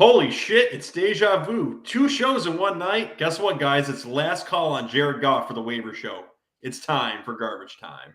Holy shit, it's deja vu. 2 shows in one night. Guess what, guys? It's last call on Jared Goff for the waiver show. It's time for garbage time.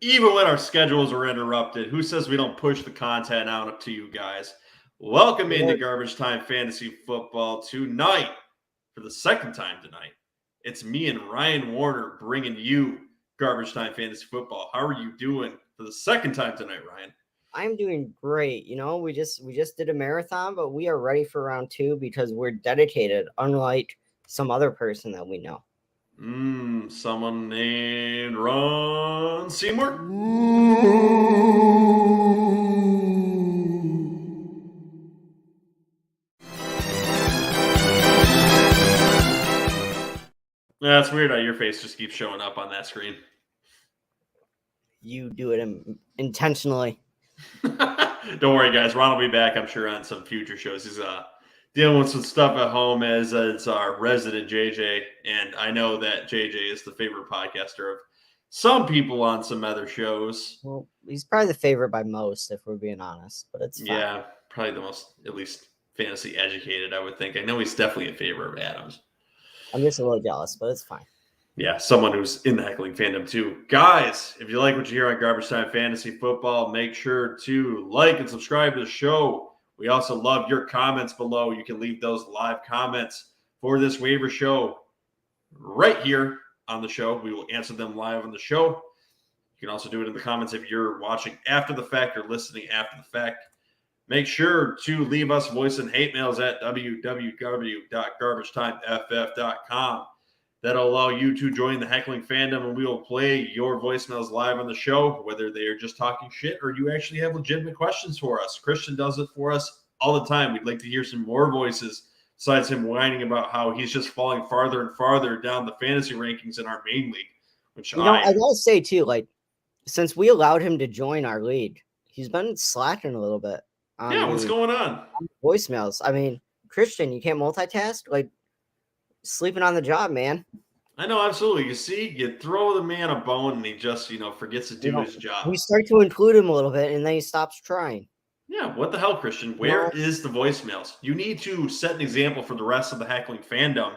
Even when our schedules are interrupted, who says we don't push the content out to you guys? Welcome into Garbage Time Fantasy Football tonight. For the second time tonight, it's me and Ryan Warner bringing you Garbage Time Fantasy Football. How are you doing for the second time tonight, Ryan? I'm doing great. You know, we just did a marathon, but we are ready for round 2 because we're dedicated, unlike some other person that we know. Someone named Ron Seymour? That's weird how your face just keeps showing up on that screen. You do it intentionally. Don't worry, guys. Ron will be back, I'm sure, on some future shows. He's dealing with some stuff at home as it's our resident JJ. And I know that JJ is the favorite podcaster of some people on some other shows. Well, he's probably the favorite by most, if we're being honest. But it's fine. Yeah, probably the most, at least, fantasy educated, I would think. I know he's definitely in favor of Adams. I'm just a little jealous, but it's fine. Yeah, someone who's in the Heckling Fandom too. Guys, if you like what you hear on Garbage Time Fantasy Football, make sure to like and subscribe to the show. We also love your comments below. You can leave those live comments for this waiver show right here on the show. We will answer them live on the show. You can also do it in the comments if you're watching after the fact or listening after the fact. Make sure to leave us voice and hate mails at www.garbagetimeff.com. That'll allow you to join the Heckling Fandom, and we will play your voicemails live on the show, whether they are just talking shit or you actually have legitimate questions for us. Christian does it for us all the time. We'd like to hear some more voices besides him whining about how he's just falling farther and farther down the fantasy rankings in our main league. Which I gotta say too, like, since we allowed him to join our league, he's been slacking a little bit. Yeah, what's going on? Voicemails. I mean, Christian, you can't multitask. Like, sleeping on the job, man. I know, absolutely. You see, you throw the man a bone and he just, forgets to do his job. We start to include him a little bit and then he stops trying. Yeah, what the hell, Christian? Where is the voicemails? You need to set an example for the rest of the Heckling Fandom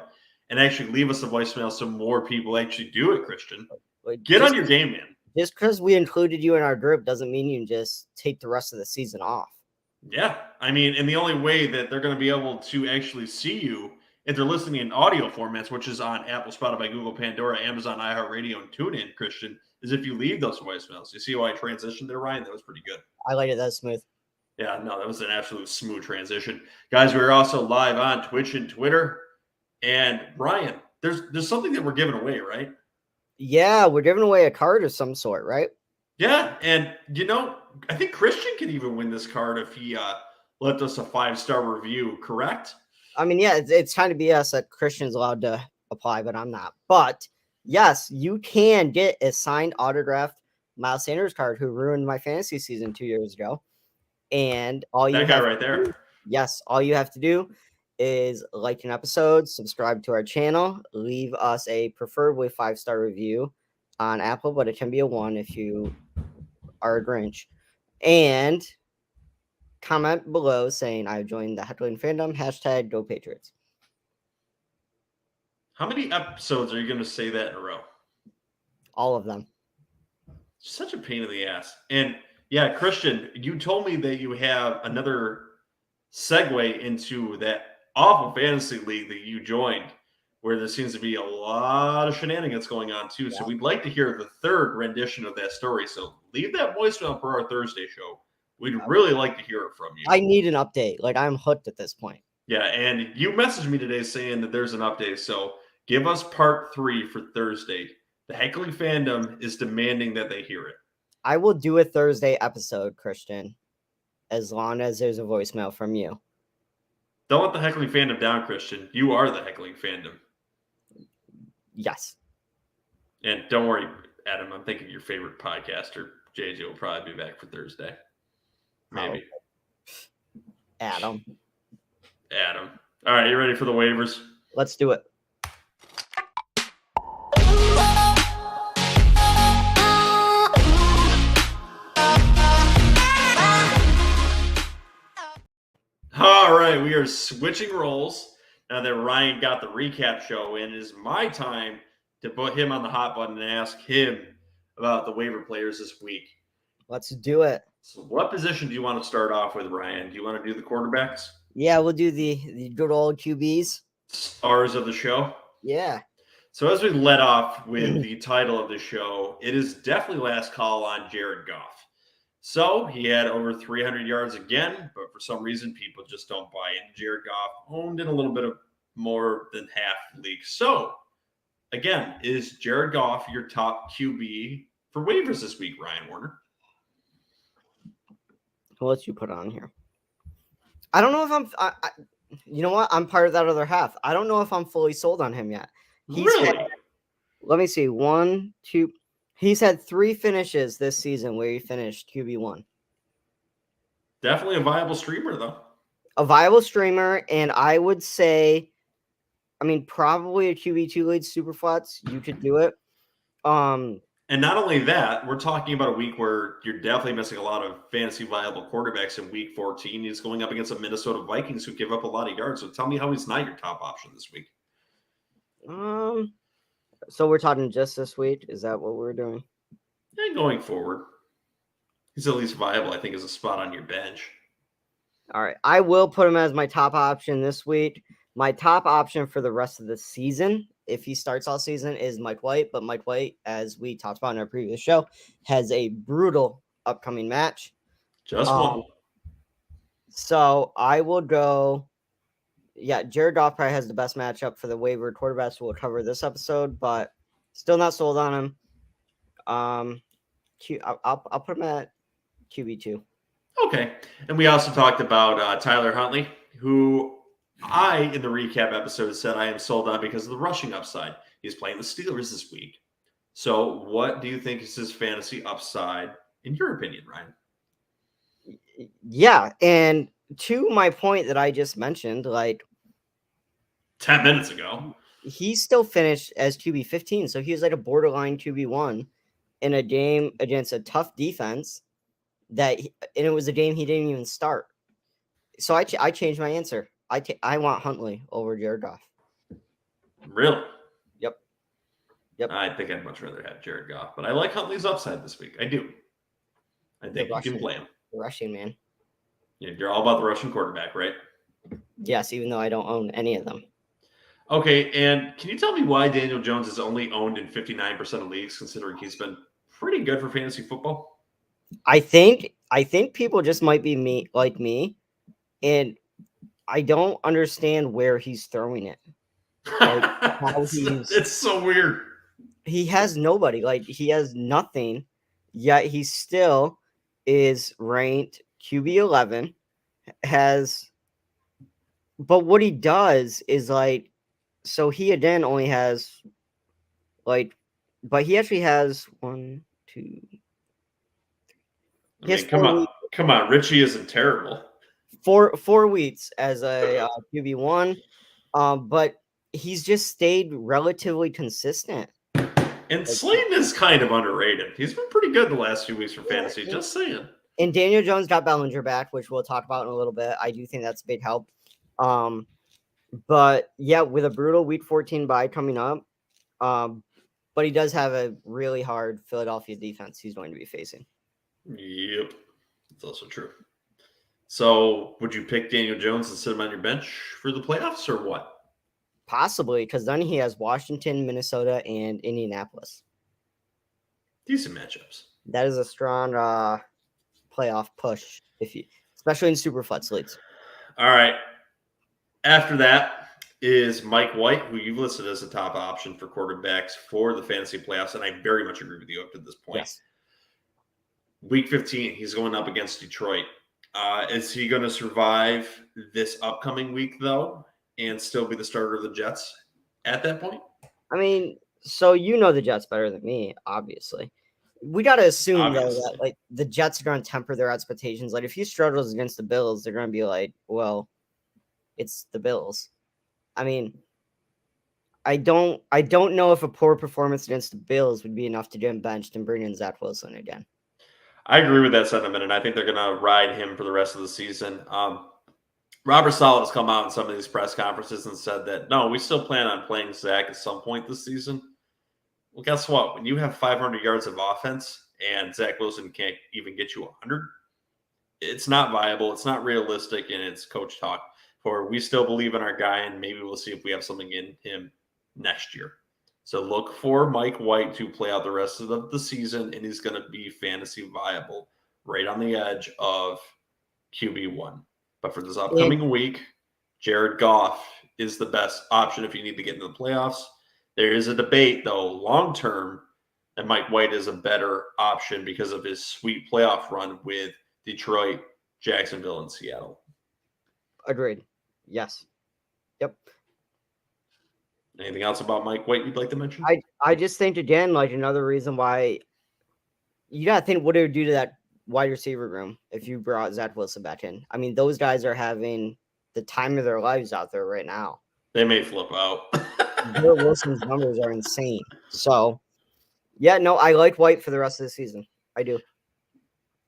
and actually leave us a voicemail so more people actually do it, Christian. Get on your game, man. Just because we included you in our group doesn't mean you can just take the rest of the season off. Yeah, I mean, and the only way that they're going to be able to actually see you if they're listening in audio formats, which is on Apple, Spotify, Google, Pandora, Amazon, Iheartradio, and Tunein, Christian, is if you leave those voicemails. You see how I transitioned there, Ryan? That was pretty good. I liked it. That smooth. Yeah, no, that was an absolute smooth transition. Guys, we're also live on Twitch and Twitter. And Ryan, there's something that we're giving away, right? Yeah, we're giving away a card of some sort, right? Yeah, and I think Christian can even win this card if he left us a 5-star review, correct? I mean, yeah, it's kind of BS that Christian's allowed to apply, but I'm not. But yes, you can get a signed autographed Miles Sanders card who ruined my fantasy season 2 years ago. And all you all you have to do is like an episode, subscribe to our channel, leave us a preferably 5-star review on Apple, but it can be a 1 if you are a Grinch. And comment below saying I've joined the Heckling Fandom, #GoPatriots. How many episodes are you going to say that in a row? All of them. Such a pain in the ass. And yeah, Christian, you told me that you have another segue into that awful fantasy league that you joined where there seems to be a lot of shenanigans going on too. Yeah. So we'd like to hear the third rendition of that story. So leave that voicemail for our Thursday show. We'd really like to hear it from you. I need an update. Like, I'm hooked at this point. Yeah, and you messaged me today saying that there's an update. So give us part 3 for Thursday. The Heckling Fandom is demanding that they hear it. I will do a Thursday episode, Christian, as long as there's a voicemail from you. Don't let the Heckling Fandom down, Christian. You are the Heckling Fandom. Yes. And don't worry. Adam, I'm thinking your favorite podcaster, JJ, will probably be back for Thursday. Maybe. Adam. All right, you ready for the waivers? Let's do it. All right, we are switching roles. Now that Ryan got the recap show in, it is my time to put him on the hot button and ask him about the waiver players this week. Let's do it. So what position do you want to start off with, Ryan? Do you want to do the quarterbacks? Yeah, we'll do the good old QBs. Stars of the show? Yeah. So as we let off with the title of the show, it is definitely last call on Jared Goff. So he had over 300 yards again, but for some reason, people just don't buy in. Jared Goff owned in a little bit of more than half league. So again, is Jared Goff your top QB for waivers this week, Ryan Warner? What you put on here? I don't know if you know what? I'm part of that other half. I don't know if I'm fully sold on him yet. Let me see. 1, 2. He's had 3 finishes this season where he finished QB1. Definitely a viable streamer, though. A viable streamer, and I would say, probably a QB2 lead super flats. You could do it. And not only that, we're talking about a week where you're definitely missing a lot of fantasy viable quarterbacks in week 14. He's going up against the Minnesota Vikings who give up a lot of yards. So tell me how he's not your top option this week. So we're talking just this week. Is that what we're doing? And going forward, he's at least viable, I think, as a spot on your bench. All right. I will put him as my top option this week. My top option for the rest of the season, if he starts all season, is Mike White. But Mike White, as we talked about in our previous show, has a brutal upcoming match. Just one. So I will go. Yeah, Jared Goff probably has the best matchup for the waiver quarterbacks we'll cover this episode, but still not sold on him. I'll put him at QB2. Okay. And we also talked about Tyler Huntley, who in the recap episode, said I am sold on because of the rushing upside. He's playing the Steelers this week. So what do you think is his fantasy upside, in your opinion, Ryan? Yeah, and to my point that I just mentioned, 10 minutes ago, he still finished as QB15, so he was like a borderline QB1 in a game against a tough defense and it was a game he didn't even start. So I changed my answer. I want Huntley over Jared Goff. Really? Yep. I think I'd much rather have Jared Goff, but I like Huntley's upside this week. I do. I think you can play him. The rushing, man. Yeah, you're all about the Russian quarterback, right? Yes, even though I don't own any of them. Okay, and can you tell me why Daniel Jones is only owned in 59% of leagues, considering he's been pretty good for fantasy football? I think people just might be like me, and I don't understand where he's throwing it. It's so weird. He has nobody. He has nothing, yet he still is ranked QB11. But what he does is so he again only has but he actually has 1, 2. Come on, Richie isn't terrible. 4 weeks as a QB1, but he's just stayed relatively consistent. And Slayton is kind of underrated. He's been pretty good the last few weeks for fantasy. Just saying. And Daniel Jones got Bellinger back, which we'll talk about in a little bit. I do think that's a big help. But yeah, with a brutal week 14 bye coming up, but he does have a really hard Philadelphia defense he's going to be facing. Yep, that's also true. So would you pick Daniel Jones and sit him on your bench for the playoffs or what? Possibly, because then he has Washington, Minnesota, and Indianapolis. Decent matchups. That is a strong playoff push, especially in super flex leagues. All right. After that is Mike White, who you've listed as a top option for quarterbacks for the fantasy playoffs, and I very much agree with you up to this point. Yes. Week 15, he's going up against Detroit. Is he going to survive this upcoming week, though, and still be the starter of the Jets at that point? I mean, So you know the Jets better than me, obviously. We got to assume though that Obviously. like the Jets are going to temper their expectations. Like if he struggles against the Bills, they're going to be like, "Well, it's the Bills." I mean, I don't know if a poor performance against the Bills would be enough to get him benched and bring in Zach Wilson again. I agree with that sentiment, and I think they're going to ride him for the rest of the season. Robert Saleh has come out in some of these press conferences and said that, no, we still plan on playing Zach at some point this season. Well, guess what? When you have 500 yards of offense and Zach Wilson can't even get you 100, it's not viable. It's not realistic, and it's coach talk. For we still believe in our guy, and maybe we'll see if we have something in him next year. So look for Mike White to play out the rest of the season, and he's going to be fantasy viable right on the edge of QB1. But for this upcoming week, Jared Goff is the best option if you need to get into the playoffs. There is a debate, though, long term, that Mike White is a better option because of his sweet playoff run with Detroit, Jacksonville, and Seattle. Agreed. Yes. Yep. Anything else about Mike White you'd like to mention? I just think again, like another reason why you gotta think what it would do to that wide receiver room if you brought Zach Wilson back in. I mean, those guys are having the time of their lives out there right now. They may flip out. Garrett Wilson's numbers are insane. So, yeah, no, I like White for the rest of the season. I do.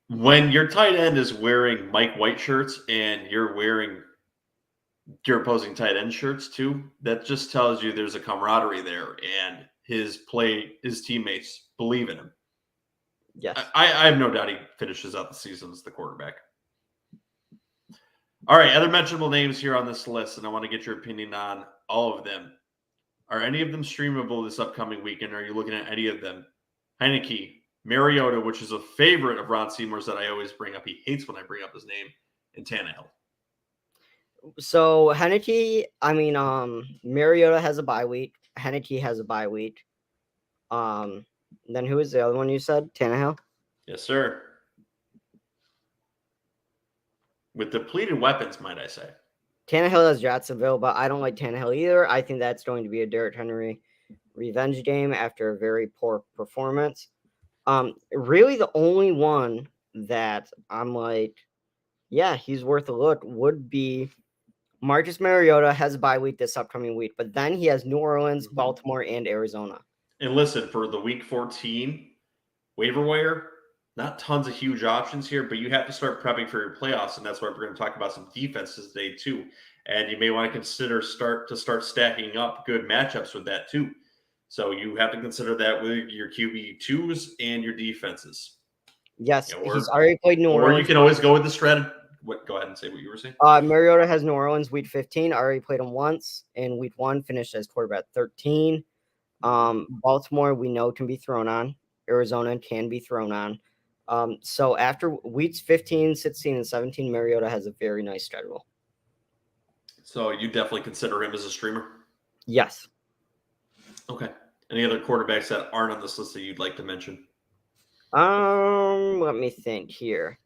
When your tight end is wearing Mike White shirts and you're wearing your opposing tight end shirts too, that just tells you there's a camaraderie there and his teammates believe in him. Yes. I have no doubt he finishes out the season as the quarterback. All right, other mentionable names here on this list, and I want to get your opinion on all of them. Are any of them streamable this upcoming weekend? Are you looking at any of them? Heineke, Mariota, which is a favorite of Ron Seymour's that I always bring up. He hates when I bring up his name, and Tannehill. So Heineke, I mean, Mariota has a bye week. Heineke has a bye week. Then who is the other one you said? Tannehill? Yes, sir. With depleted weapons, might I say. Tannehill has Jacksonville, but I don't like Tannehill either. I think that's going to be a Derrick Henry revenge game after a very poor performance. Really the only one that I'm like, yeah, he's worth a look would be Marcus Mariota. Has a bye week this upcoming week, but then he has New Orleans, Baltimore, and Arizona. And listen, for the week 14 waiver wire, not tons of huge options here, but you have to start prepping for your playoffs, and that's why we're going to talk about some defenses today too. And you may want to consider start stacking up good matchups with that too. So you have to consider that with your QB2s and your defenses. Yes, he's already played New Orleans. Or you can always go with the strategy. Go ahead and say what you were saying. Mariota has New Orleans week 15. Already played him once in week 1. Finished as quarterback 13. Baltimore, we know, can be thrown on. Arizona can be thrown on. So after weeks 15, 16, and 17, Mariota has a very nice schedule. So you definitely consider him as a streamer? Yes. Okay. Any other quarterbacks that aren't on this list that you'd like to mention? Let me think here.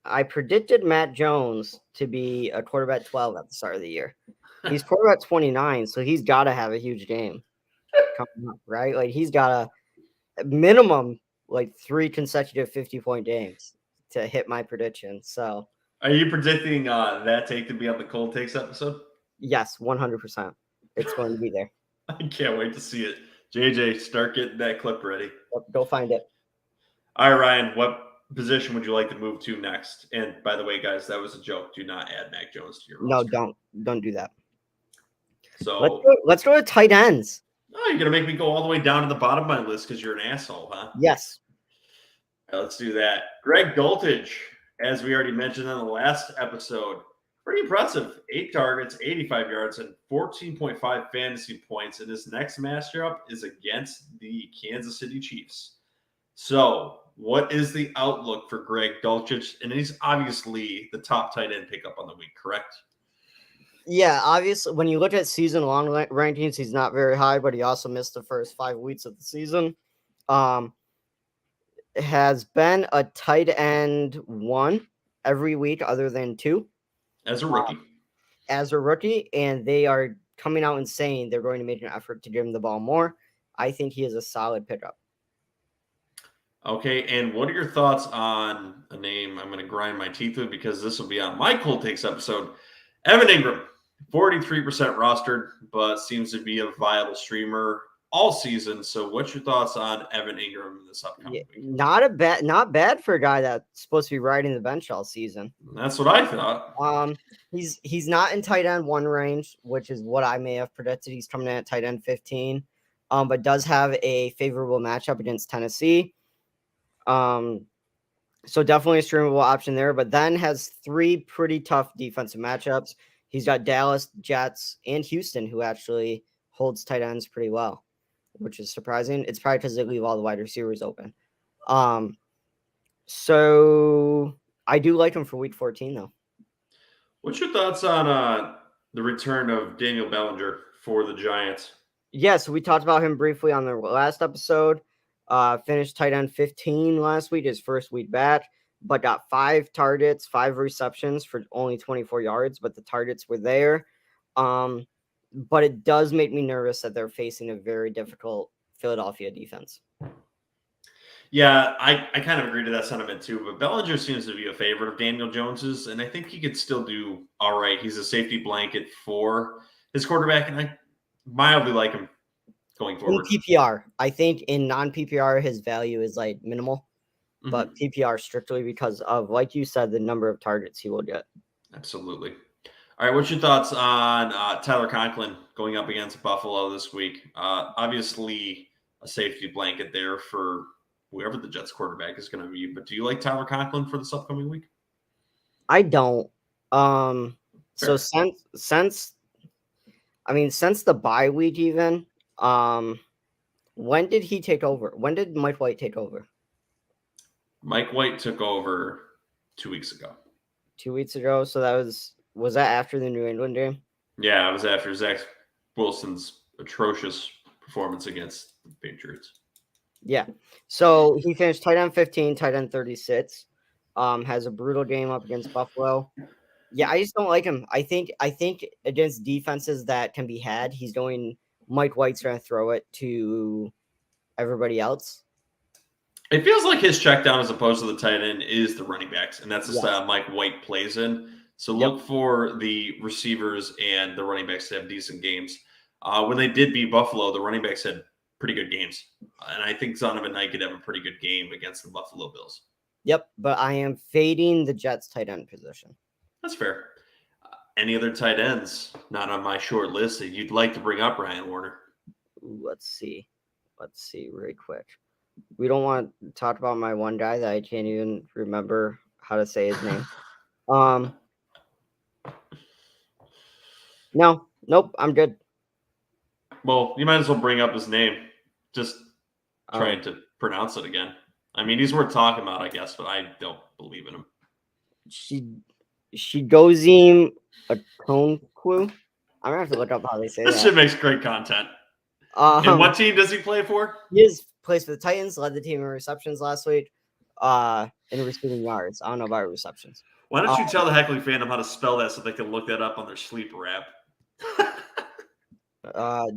I predicted Matt Jones to be a quarterback 12 at the start of the year. He's quarterback 29, so he's got to have a huge game coming up, right? Like he's got a minimum like 3 consecutive 50-point games to hit my prediction. So, are you predicting that take to be on the Cold Takes episode? Yes, 100%. It's going to be there. I can't wait to see it. JJ, start getting that clip ready. Go find it. All right, Ryan, what position would you like to move to next? And by the way, guys, that was a joke. Do not add Mac Jones to your roster. No, don't do that. So let's go to tight ends. Oh, you're gonna make me go all the way down to the bottom of my list because you're an asshole, huh? Yes. Right, let's do that. Greg Dulcich, as we already mentioned in the last episode, pretty impressive. 8 targets, 85 yards, and 14.5 fantasy points. And his next matchup is against the Kansas City Chiefs. So, what is the outlook for Greg Dulcich? And he's obviously the top tight end pickup on the week, correct? Yeah, obviously, when you look at season-long rankings, he's not very high, but he also missed the first 5 weeks of the season. Has been a tight end 1 every week other than 2. As a rookie. And they are coming out and saying they're going to make an effort to give him the ball more. I think he is a solid pickup. Okay, and what are your thoughts on a name I'm going to grind my teeth with because this will be on my Cold Takes episode? Evan Ingram, 43% rostered, but seems to be a viable streamer all season. So what's your thoughts on Evan Ingram this upcoming week? Not bad for a guy that's supposed to be riding the bench all season. That's what I thought. He's not in tight end 1 range, which is what I may have predicted. He's coming in at tight end 15, but does have a favorable matchup against Tennessee. So definitely a streamable option there, but then has 3 pretty tough defensive matchups. He's got Dallas, Jets, and Houston, who actually holds tight ends pretty well, which is surprising. It's probably because they leave all the wide receivers open. So I do like him for week 14, though. What's your thoughts on the return of Daniel Bellinger for the Giants? Yeah, so we talked about him briefly on the last episode. Finished tight end 15 last week, his first week back, but got 5 targets, 5 receptions for only 24 yards, but the targets were there. But it does make me nervous that they're facing a very difficult Philadelphia defense. Yeah, I kind of agree to that sentiment too, but Bellinger seems to be a favorite of Daniel Jones's, and I think he could still do all right. He's a safety blanket for his quarterback, and I mildly like him going forward. In PPR, I think in non-PPR, his value is like minimal, but PPR strictly because of, like you said, the number of targets he will get. Absolutely. All right, what's your thoughts on Tyler Conklin going up against Buffalo this week? Obviously, a safety blanket there for whoever the Jets quarterback is going to be, but do you like Tyler Conklin for this upcoming week? I don't. So since the bye week even, when did he take over? When did Mike White take over? Mike White took over 2 weeks ago. 2 weeks ago. So was that after the New England game? Yeah, it was after Zach Wilson's atrocious performance against the Patriots. Yeah. So he finished tight end 15, tight end 36. Has a brutal game up against Buffalo. Yeah, I just don't like him. I think against defenses that can be had, Mike White's going to throw it to everybody else. It feels like his check down as opposed to the tight end is the running backs, and that's the style Mike White plays in. So look for the receivers and the running backs to have decent games. When they did beat Buffalo, the running backs had pretty good games. And I think Zonovan Knight could have a pretty good game against the Buffalo Bills. Yep, but I am fading the Jets tight end position. That's fair. Any other tight ends not on my short list that you'd like to bring up, Ryan Warner? Let's see really quick. We don't want to talk about my one guy that I can't even remember how to say his name. Nope, I'm good. Well, you might as well bring up his name. Just trying to pronounce it again. I mean, he's worth talking about, I guess, but I don't believe in him. Shigozim Okonkwo. I'm gonna have to look up how they say that. This shit makes great content. And what team does he play for? He plays for the Titans. Led the team in receptions last week. In receiving yards. I don't know about receptions. Why don't you tell the Heckling Fandom how to spell that so they can look that up on their sleeper app?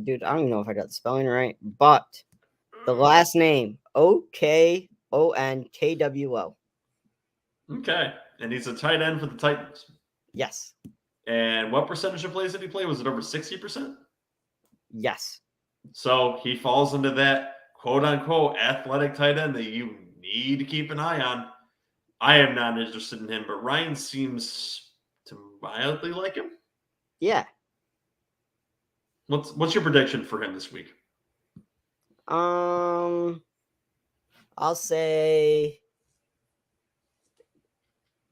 Dude, I don't even know if I got the spelling right, but the last name Okonkwo. Okay, and he's a tight end for the Titans. Yes. And what percentage of plays did he play? Was it over 60%? Yes. So he falls into that quote-unquote athletic tight end that you need to keep an eye on. I am not interested in him, but Ryan seems to mildly like him. Yeah. What's your prediction for him this week? I'll say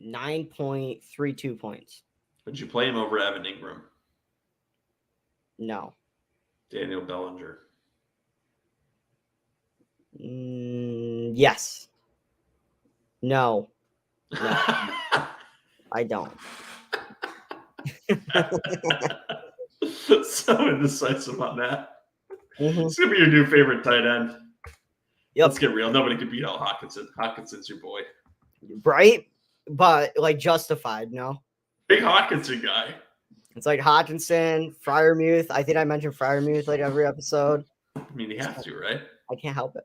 9.32 points. Would you play him over Evan Ingram? No. Daniel Bellinger? Yes. No. I don't. So indecisive on that. It's going to be your new favorite tight end. Yep. Let's get real. Nobody can beat Al Hockenson. Hawkinson's your boy. Right? But, like, justified, no? Big Hawkinson guy. It's like Hawkinson, Freiermuth. I think I mentioned Freiermuth like every episode. I mean, you have to, right? I can't help it.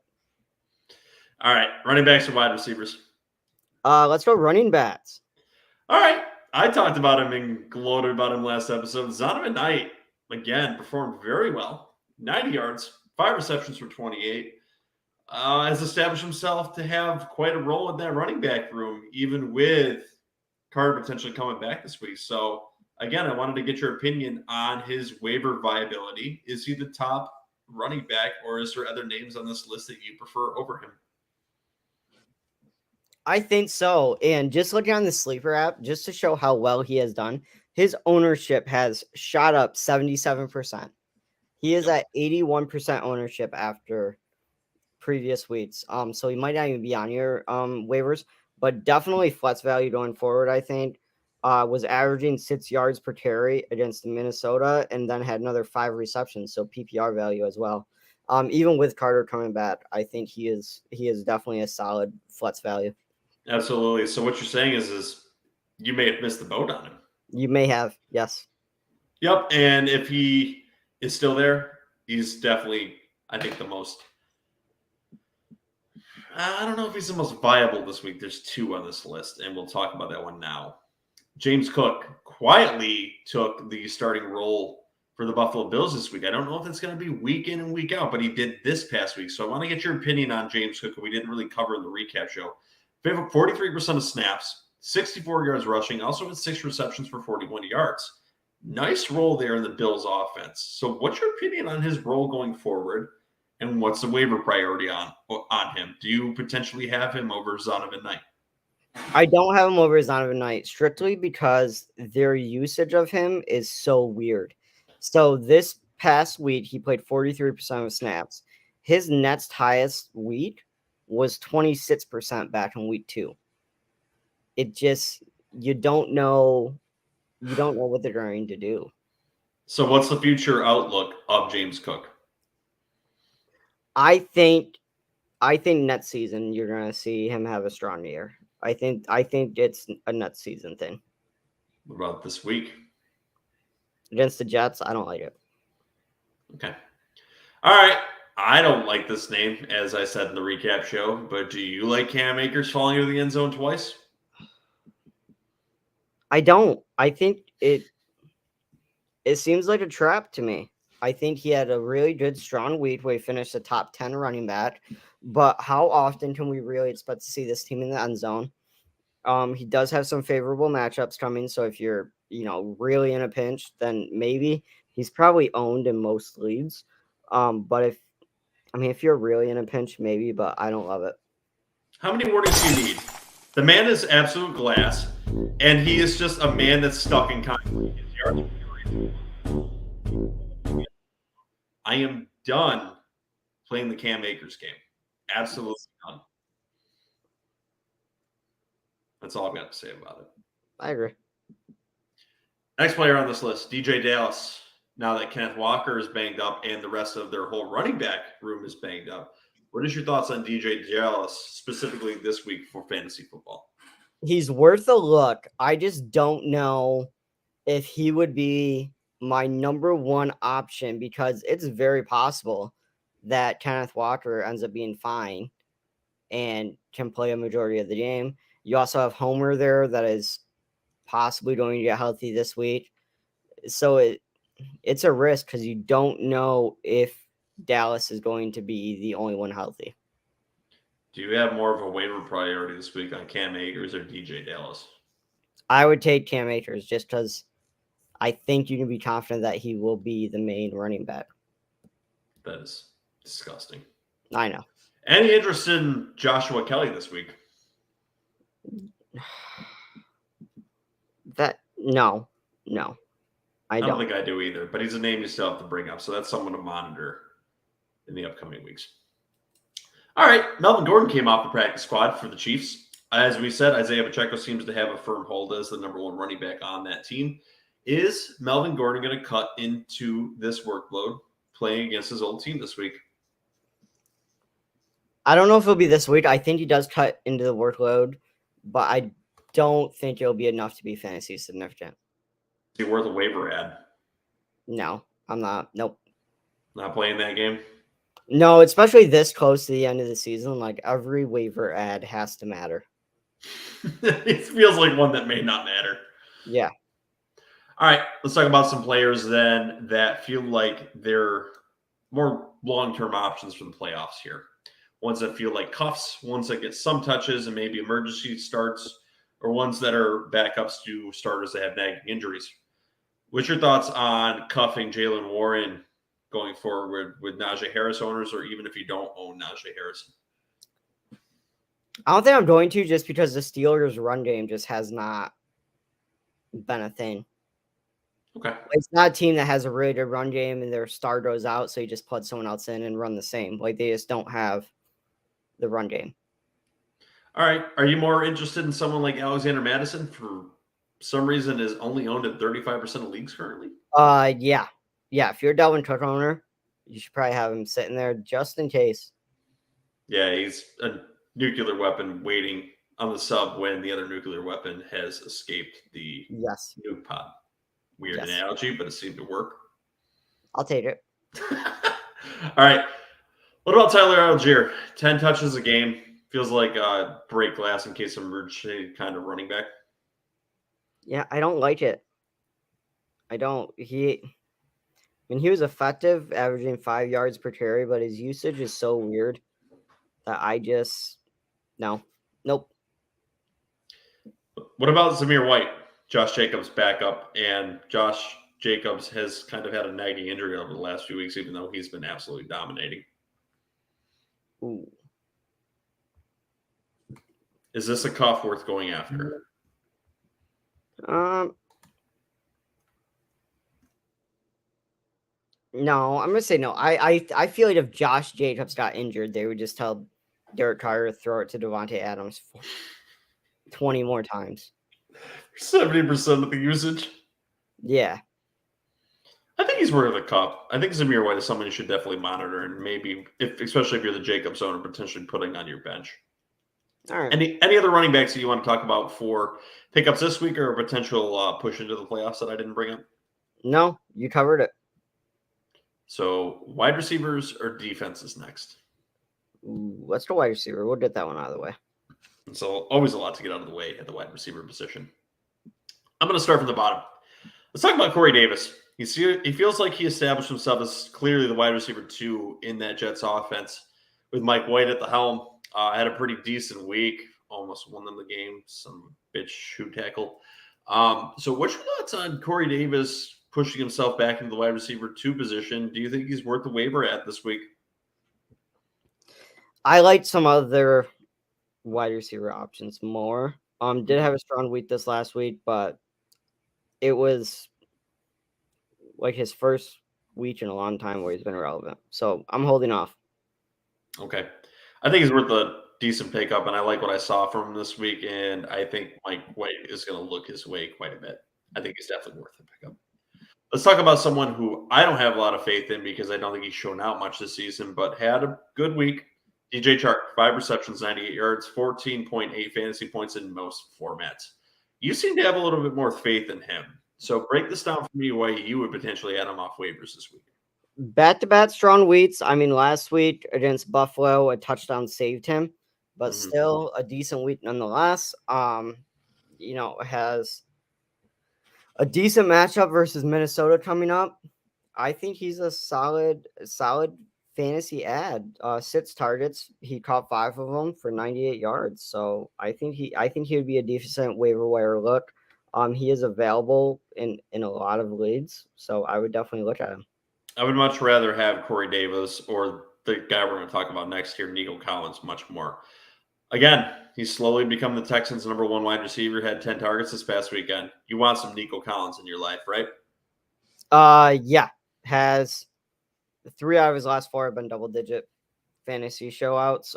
All right, running backs and wide receivers. Let's go running backs. All right, I talked about him and gloated about him last episode. Zonovan Knight, again, performed very well. 90 yards, 5 receptions for 28. Has established himself to have quite a role in that running back room, even with Carter potentially coming back this week. So, again, I wanted to get your opinion on his waiver viability. Is he the top running back, or is there other names on this list that you prefer over him? I think so. And just looking on the Sleeper app, just to show how well he has done, his ownership has shot up 77%. He is at 81% ownership after previous weeks. So he might not even be on your waivers, but definitely flex value going forward, I think. Was averaging 6 yards per carry against Minnesota and then had another 5 receptions. So PPR value as well. Even with Carter coming back, I think he is definitely a solid flex value. Absolutely. So what you're saying is you may have missed the boat on him. You may have, yes. Yep. And if he is still there, he's definitely, I think, the most. I don't know if he's the most viable this week. There's 2 on this list, and we'll talk about that one now. James Cook quietly took the starting role for the Buffalo Bills this week. I don't know if it's going to be week in and week out, but he did this past week. So I want to get your opinion on James Cook. We didn't really cover in the recap show. 43% of snaps, 64 yards rushing, also with 6 receptions for 41 yards. Nice role there in the Bills offense. So what's your opinion on his role going forward, and what's the waiver priority on him? Do you potentially have him over Zonovan Knight? I don't have him over Zonovan Knight strictly because their usage of him is so weird. So this past week, he played 43% of snaps. His next highest week was 26% back in week 2. It just, you don't know what they're going to do. So what's the future outlook of James Cook? I think next season you're going to see him have a strong year. I think it's a next season thing. What about this week? Against the Jets, I don't like it. Okay. All right. I don't like this name, as I said in the recap show, but do you like Cam Akers falling into the end zone twice? I don't. I think it seems like a trap to me. I think he had a really good, strong week where he finished a top 10 running back. But how often can we really expect to see this team in the end zone? He does have some favorable matchups coming. So if you're, really in a pinch, then maybe he's probably owned in most leagues. But if you're really in a pinch, maybe, but I don't love it. How many warnings do you need? The man is absolute glass, and he is just a man that's stuck in concrete. I am done playing the Cam Akers game. Absolutely done. That's all I've got to say about it. I agree. Next player on this list, DJ Dallas. Now that Kenneth Walker is banged up and the rest of their whole running back room is banged up, what is your thoughts on DJ Dallas specifically this week for fantasy football? He's worth a look. I just don't know if he would be my number one option because it's very possible that Kenneth Walker ends up being fine and can play a majority of the game. You also have Homer there that is possibly going to get healthy this week. So it's a risk because you don't know if Dallas is going to be the only one healthy. Do you have more of a waiver priority this week on Cam Akers or DJ Dallas? I would take Cam Akers just because I think you can be confident that he will be the main running back. That is disgusting. I know. Any interest in Joshua Kelly this week? No. I don't think I do either, but he's a name you still have to bring up. So that's someone to monitor in the upcoming weeks. All right. Melvin Gordon came off the practice squad for the Chiefs. As we said, Isaiah Pacheco seems to have a firm hold as the number one running back on that team. Is Melvin Gordon going to cut into this workload playing against his old team this week? I don't know if it'll be this week. I think he does cut into the workload, but I don't think it'll be enough to be fantasy significant. he worth a waiver ad? No, I'm not. Nope. Not playing that game? No, especially this close to the end of the season. Like every waiver ad has to matter. It feels like one that may not matter. Yeah. All right, let's talk about some players then that feel like they're more long-term options for the playoffs here. Ones that feel like cuffs, ones that get some touches and maybe emergency starts, or ones that are backups to starters that have nagging injuries. What's your thoughts on cuffing Jalen Warren going forward with Najee Harris owners, or even if you don't own Najee Harris? I don't think I'm going to, just because the Steelers' run game just has not been a thing. Okay. It's not a team that has a really good run game and their star goes out, so you just put someone else in and run the same. Like they just don't have the run game. All right. Are you more interested in someone like Alexander Madison, for some reason is only owned in 35% of leagues currently? Yeah. If you're a Dalvin Cook owner, you should probably have him sitting there just in case. Yeah, he's a nuclear weapon waiting on the sub when the other nuclear weapon has escaped the nuke pod. Weird analogy, but it seemed to work. I'll take it. All right. What about Tyler Algier? 10 touches a game. Feels like a break glass in case of emergency kind of running back. Yeah, I don't like it. I don't. He was effective, averaging 5 yards per carry, but his usage is so weird that I just nope. What about Zamir White? Josh Jacobs backup, and Josh Jacobs has kind of had a nagging injury over the last few weeks, even though he's been absolutely dominating. Ooh. Is this a cuff worth going after? No, I'm gonna say no. I feel like if Josh Jacobs got injured, they would just tell Derek Carr to throw it to Devontae Adams 20 more times. 70% of the usage. Yeah. I think he's worth a cup. I think Zamir White is someone you should definitely monitor, and maybe, especially if you're the Jacobs owner, potentially putting on your bench. All right. Any other running backs that you want to talk about for pickups this week, or a potential push into the playoffs that I didn't bring up? No, you covered it. So wide receivers or defenses next? Ooh, let's go wide receiver. We'll get that one out of the way. So always a lot to get out of the way at the wide receiver position. I'm going to start from the bottom. Let's talk about Corey Davis. He feels like he established himself as clearly the wide receiver 2 in that Jets offense with Mike White at the helm. Had a pretty decent week. Almost won them the game. Some bitch shoe tackle. So what's your thoughts on Corey Davis pushing himself back into the wide receiver 2 position? Do you think he's worth the waiver at this week? I liked some other wide receiver options more. Did have a strong week this last week, but it was like his first week in a long time where he's been relevant. So I'm holding off. Okay. I think he's worth a decent pickup, and I like what I saw from him this week, and I think Mike White is going to look his way quite a bit. I think he's definitely worth a pickup. Let's talk about someone who I don't have a lot of faith in because I don't think he's shown out much this season, but had a good week. DJ Chark, 5 receptions, 98 yards, 14.8 fantasy points in most formats. You seem to have a little bit more faith in him. So break this down for me why you would potentially add him off waivers this week. Back-to-back strong weeks. I mean, last week against Buffalo, a touchdown saved him, but still a decent week nonetheless. Has a decent matchup versus Minnesota coming up. I think he's a solid fantasy ad. 6 targets. He caught 5 of them for 98 yards. So I think he would be a decent waiver wire look. He is available in a lot of leagues, so I would definitely look at him. I would much rather have Corey Davis or the guy we're going to talk about next here, Nico Collins, much more. Again, he's slowly become the Texans' number 1 wide receiver, had 10 targets this past weekend. You want some Nico Collins in your life, right? Yeah. Has 3 out of his last 4 have been double-digit fantasy showouts.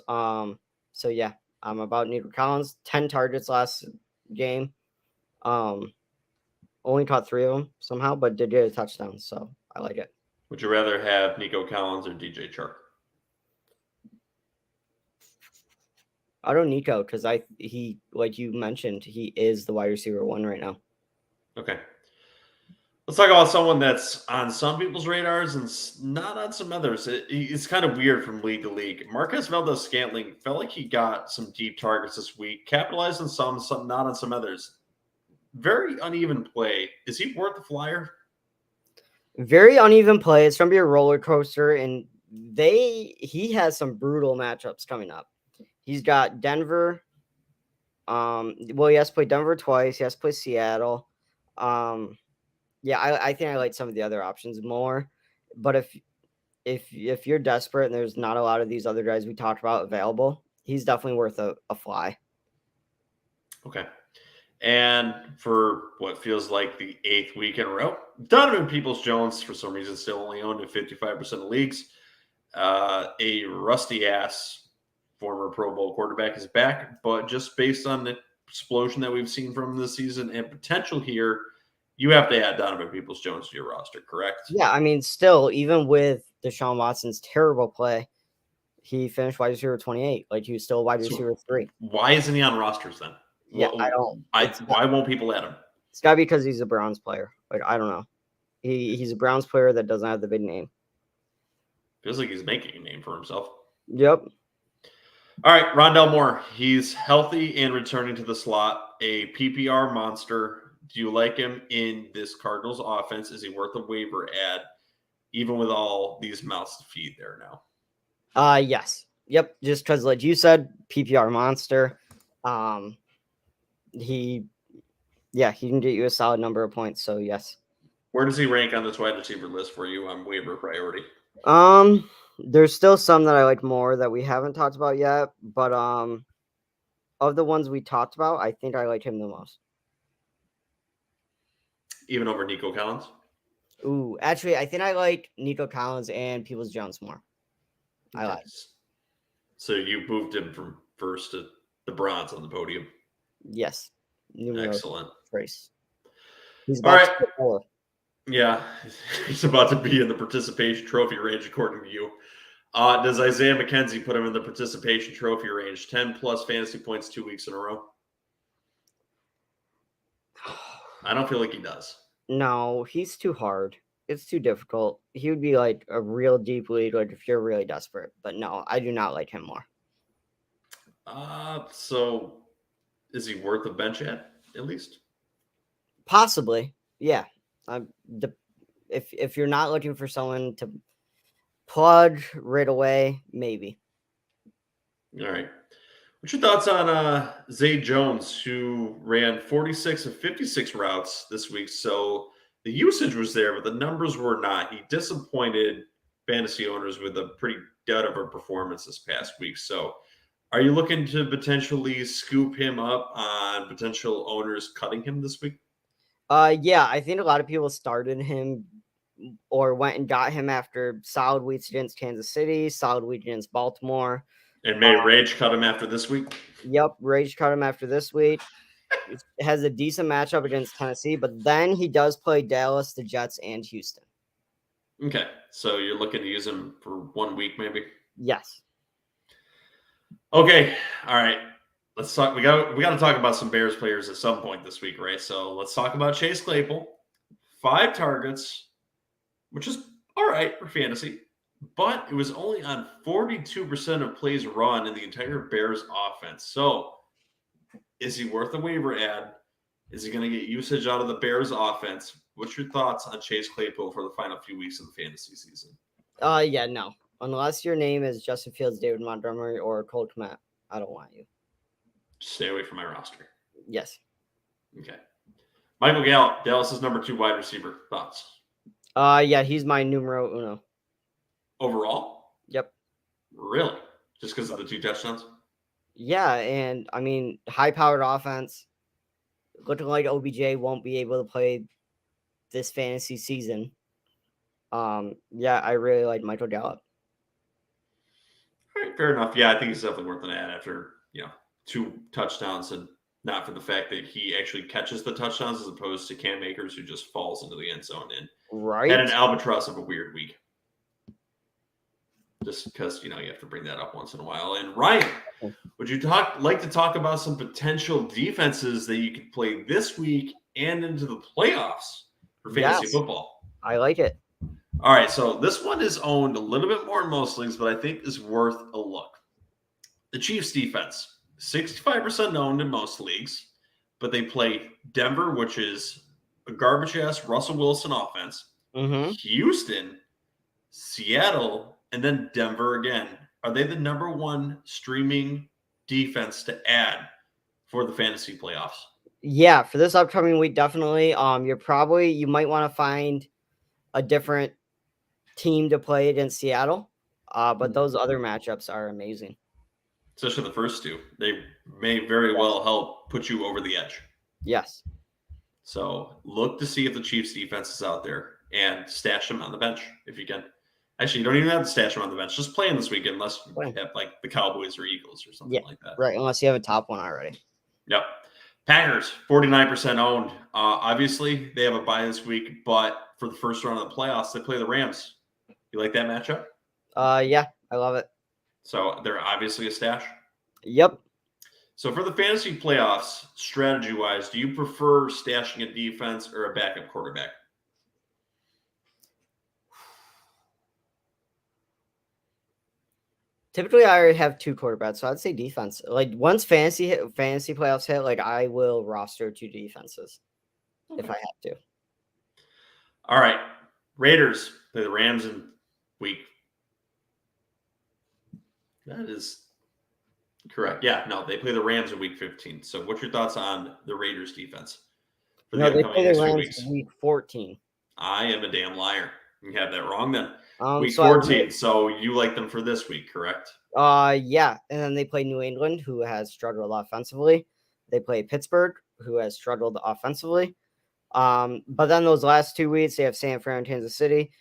So yeah, I'm about Nico Collins. 10 targets last game. Only caught 3 of them somehow, but did get a touchdown, so I like it. Would you rather have Nico Collins or DJ Chark? I don't Nico because he, like you mentioned, he is the wide receiver 1 right now. Okay. Let's talk about someone that's on some people's radars and not on some others. It's kind of weird from league to league. Marquez Valdes-Scantling felt like he got some deep targets this week, capitalized on some, not on some others. Very uneven play. Is he worth the flyer? Very uneven play. It's going to be a roller coaster, and he has some brutal matchups coming up. He's got Denver. Well, he has to play Denver twice. He has to play Seattle. Yeah, I think I like some of the other options more. But if you're desperate and there's not a lot of these other guys we talked about available, he's definitely worth a fly. Okay. And for what feels like the 8th week in a row, Donovan Peoples-Jones, for some reason, still only owned in 55% of leagues. A rusty-ass former Pro Bowl quarterback is back, but just based on the explosion that we've seen from him this season and potential here, you have to add Donovan Peoples-Jones to your roster, correct? Yeah, I mean, still, even with Deshaun Watson's terrible play, he finished wide receiver 28. Like, he was still wide receiver 3. Why isn't he on rosters then? Yeah, I don't. Why won't people add him? It's got to be because he's a Browns player. Like, I don't know. He's a Browns player that doesn't have the big name. Feels like he's making a name for himself. Yep. All right, Rondell Moore. He's healthy and returning to the slot. A PPR monster. Do you like him in this Cardinals offense? Is he worth a waiver ad, even with all these mouths to feed there now? Yes. Yep. Just because, like you said, PPR monster. He can get you a solid number of points. So yes. Where does he rank on this wide receiver list for you on waiver priority? There's still some that I like more that we haven't talked about yet, but of the ones we talked about, I think I like him the most. Even over Nico Collins? Ooh, actually, I think I like Nico Collins and Peoples-Jones more. I like. So you moved him from first to the bronze on the podium. Yes. Excellent. Race. He's all right. to yeah, he's about to be in the participation trophy range, according to you. Does Isaiah McKenzie put him in the participation trophy range? 10+ fantasy points 2 weeks in a row? I don't feel like he does. No, he's too hard. It's too difficult. He would be like a real deep league, like if you're really desperate. But no, I do not like him more. So is he worth a bench at least? Possibly, yeah. If you're not looking for someone to plug right away, maybe. All right. What's your thoughts on Zay Jones, who ran 46 of 56 routes this week? So the usage was there, but the numbers were not. He disappointed fantasy owners with a pretty dud of a performance this past week. So are you looking to potentially scoop him up on potential owners cutting him this week? Yeah, I think a lot of people started him or went and got him after solid weeks against Kansas City, solid week against Baltimore. And may Rage cut him after this week? Yep, Rage cut him after this week. Has a decent matchup against Tennessee, but then he does play Dallas, the Jets, and Houston. Okay, so you're looking to use him for 1 week, maybe? Yes. Okay, all right. Let's talk. We got to talk about some Bears players at some point this week, right? So let's talk about Chase Claypool. 5 targets, which is all right for fantasy, but it was only on 42% of plays run in the entire Bears offense. So is he worth a waiver ad? Is he going to get usage out of the Bears offense? What's your thoughts on Chase Claypool for the final few weeks of the fantasy season? Yeah, no. Unless your name is Justin Fields, David Montgomery, or Cole Kmet, I don't want you. Stay away from my roster. Yes. Okay. Michael Gallup, Dallas's number 2 wide receiver. Thoughts? Yeah, he's my numero uno. Overall? Yep. Really? Just because of the 2 touchdowns? Yeah, and I mean, high-powered offense. Looking like OBJ won't be able to play this fantasy season. Yeah, I really like Michael Gallup. All right, fair enough. Yeah, I think he's definitely worth an ad after 2 touchdowns, and not for the fact that he actually catches the touchdowns as opposed to Cam Akers, who just falls into the end zone and had an albatross of a weird week. Just because you have to bring that up once in a while. And Ryan, would you like to talk about some potential defenses that you could play this week and into the playoffs for fantasy Yes. football. I like it. All right, so this one is owned a little bit more in most leagues, but I think is worth a look. The Chiefs defense, 65% owned in most leagues, but they play Denver, which is a garbage-ass Russell Wilson offense, Houston, Seattle, and then Denver again. Are they the number one streaming defense to add for the fantasy playoffs? Yeah, for this upcoming week, definitely. You might want to find a different team to play against Seattle. But those other matchups are amazing. Especially the first two. They may very well help put you over the edge. Yes. So look to see if the Chiefs defense is out there and stash them on the bench if you can. Actually, you don't even have to stash them on the bench. Just play them this weekend unless you have like the Cowboys or Eagles or something like that. Right, unless you have a top one already. Yep. Packers, 49% owned. Obviously, they have a bye this week, but for the first round of the playoffs, they play the Rams. You like that matchup? Yeah, I love it. So they're obviously a stash? Yep. So for the fantasy playoffs, strategy-wise, do you prefer stashing a defense or a backup quarterback? Typically, I already have two quarterbacks, so I'd say defense. Like once fantasy playoffs hit, like I will roster two defenses if I have to. All right, Raiders play the Rams in week. That is correct. Yeah, no, they play the Rams in week 15. So, what's your thoughts on the Raiders defense for the upcoming next few weeks? Week 14. I am a damn liar. You have that wrong then. Week so 14. So you like them for this week, correct? Yeah. And then they play New England, who has struggled offensively. They play Pittsburgh, who has struggled offensively. But then those last 2 weeks, they have San Fran and Kansas City.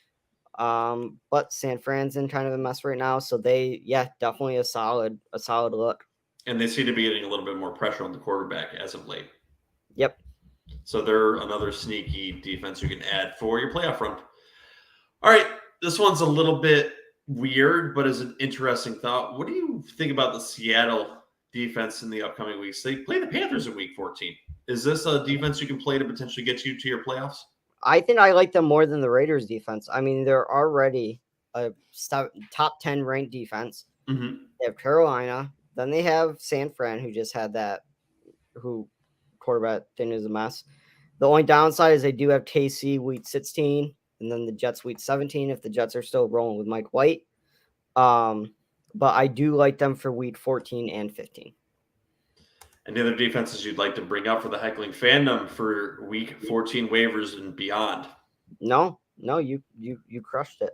But San Fran's in kind of a mess right now. So definitely a solid look. And they seem to be getting a little bit more pressure on the quarterback as of late. Yep. So they're another sneaky defense you can add for your playoff run. All right, this one's a little bit weird, but is an interesting thought. What do you think about the Seattle defense in the upcoming weeks? They play the Panthers in week 14. Is this a defense you can play to potentially get you to your playoffs? I think I like them more than the Raiders defense. I mean, they're already a top 10 ranked defense. Mm-hmm. They have Carolina. Then they have San Fran, who just had who quarterback thing is a mess. The only downside is they do have KC week 16 and then the Jets week 17 if the Jets are still rolling with Mike White. But I do like them for week 14 and 15. Any other defenses you'd like to bring up for the Heckling Fandom for week 14 waivers and beyond? No, you crushed it.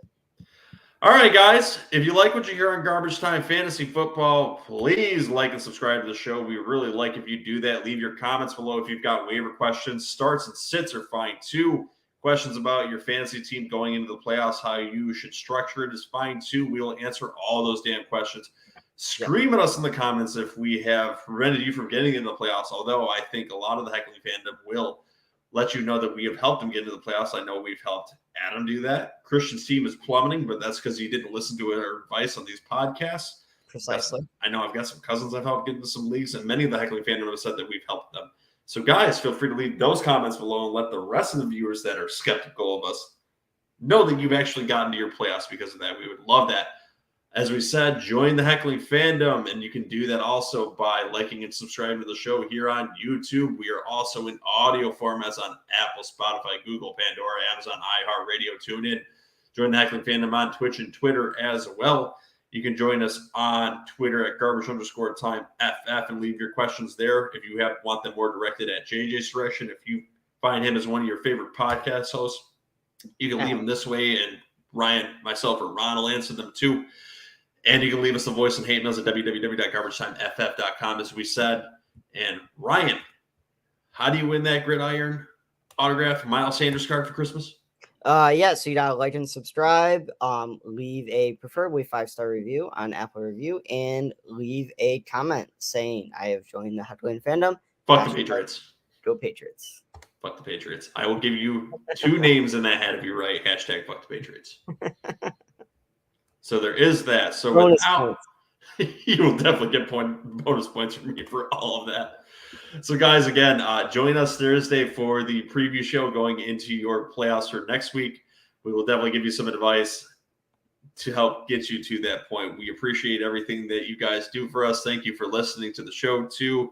All right, guys. If you like what you hear on Garbage Time Fantasy Football, please like and subscribe to the show. We really like if you do that. Leave your comments below if you've got waiver questions. Starts and sits are fine too. Questions about your fantasy team going into the playoffs, how you should structure it is fine too. We will answer all those damn questions. Scream at us in the comments if we have prevented you from getting into the playoffs, although I think a lot of the Heckling Fandom will let you know that we have helped him get into the playoffs. I know we've helped Adam do that. Christian's team is plummeting, but that's because he didn't listen to our advice on these podcasts. Precisely. I know I've got some cousins I've helped get into some leagues, and many of the Heckling Fandom have said that we've helped them. So, guys, feel free to leave those comments below and let the rest of the viewers that are skeptical of us know that you've actually gotten to your playoffs because of that. We would love that. As we said, join the Heckling Fandom, and you can do that also by liking and subscribing to the show here on YouTube. We are also in audio formats on Apple, Spotify, Google, Pandora, Amazon, Iheartradio, Tunein. Join the Heckling Fandom on Twitch and Twitter as well. You can join us on Twitter at garbage_time FF and leave your questions there if you want them more directed at JJ's direction. If you find him as one of your favorite podcast hosts, you can leave them this way, and Ryan, myself, or Ron will answer them too. And you can leave us a voice and hate mails at www.garbagetimeff.com, as we said. And Ryan, how do you win that Gridiron autograph Miles Sanders card for Christmas? So you gotta like and subscribe. Leave a preferably 5-star review on Apple Review, and leave a comment saying I have joined the Heckling Fandom. Fuck the Patriots. Go Patriots. Fuck the Patriots. I will give you 2 names in that hat if you write hashtag fuck the Patriots. So there is that. So you will definitely get bonus points from me for all of that. So, guys, again, join us Thursday for the preview show going into your playoffs for next week. We will definitely give you some advice to help get you to that point. We appreciate everything that you guys do for us. Thank you for listening to the show, too.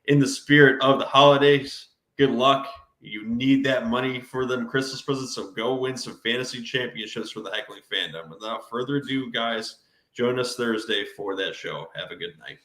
In the spirit of the holidays, good luck. You need that money for them Christmas presents, so go win some fantasy championships for the Heckling Fandom. Without further ado, guys, join us Thursday for that show. Have a good night.